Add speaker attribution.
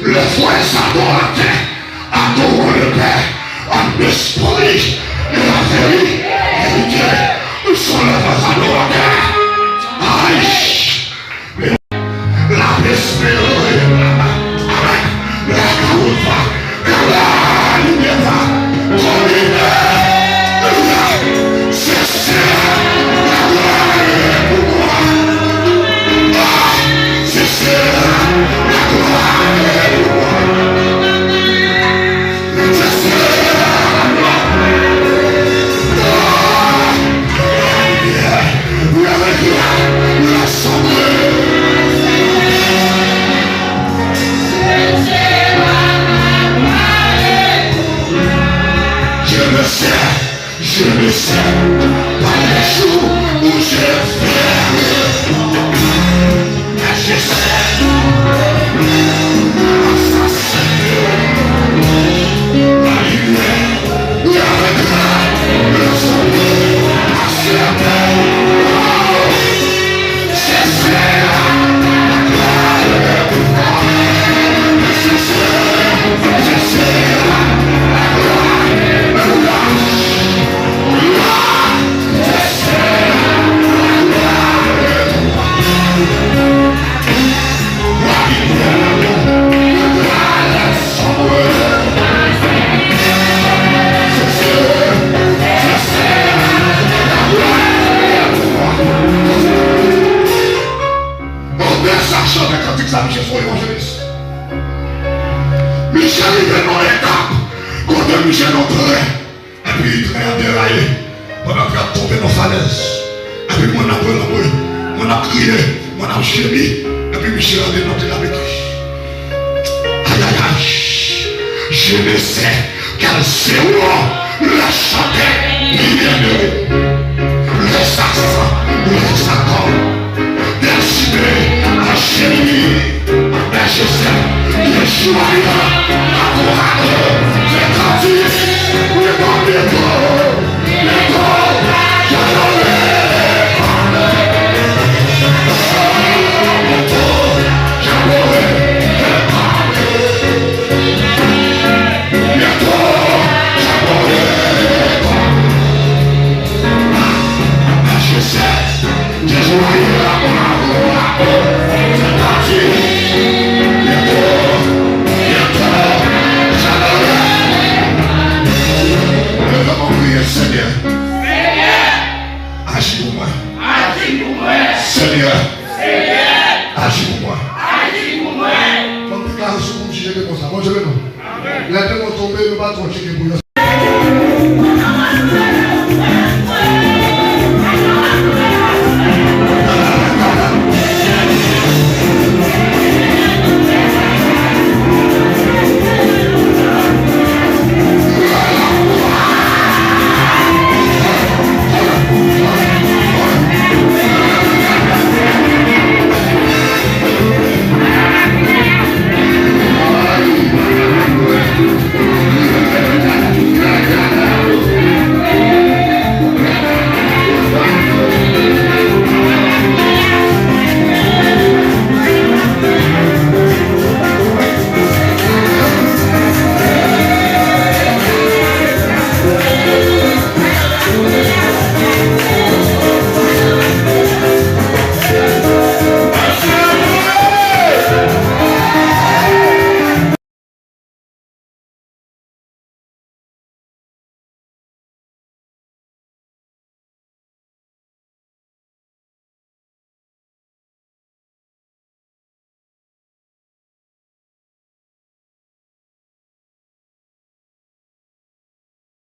Speaker 1: Le frère s'adorateur, adorons le Père, en esprit et la vérité, sont les vrais adorateurs. Aïe, la espérance, la caroufa, la lumière, c'est la gloire pour moi. C'est la gloire pour moi. Je le sais, par les jours où je fais, je sais, la lumière, le regret, le soleil, la serpent, c'est la gloire pour moi, c'est la gloire pour moi. Michel est dans l'étape, quand Michel entrait, et puis il traînait déraillé, pendant qu'il a tombé dans la falaise. Et puis mon a crié, mon a gémi, et puis Michel a dénoté la bêtise. Aïe aïe aïe, je ne sais quel zéro le chanter, les assassins, les accords, décidés à gémir, mais je sais, les joyeux. Seigneur, agis pour moi. Seigneur, agis pour moi. Quand tu as un second, je vais comme ça. Moi, je vais non. La tête va tomber, ne pas trop checker pour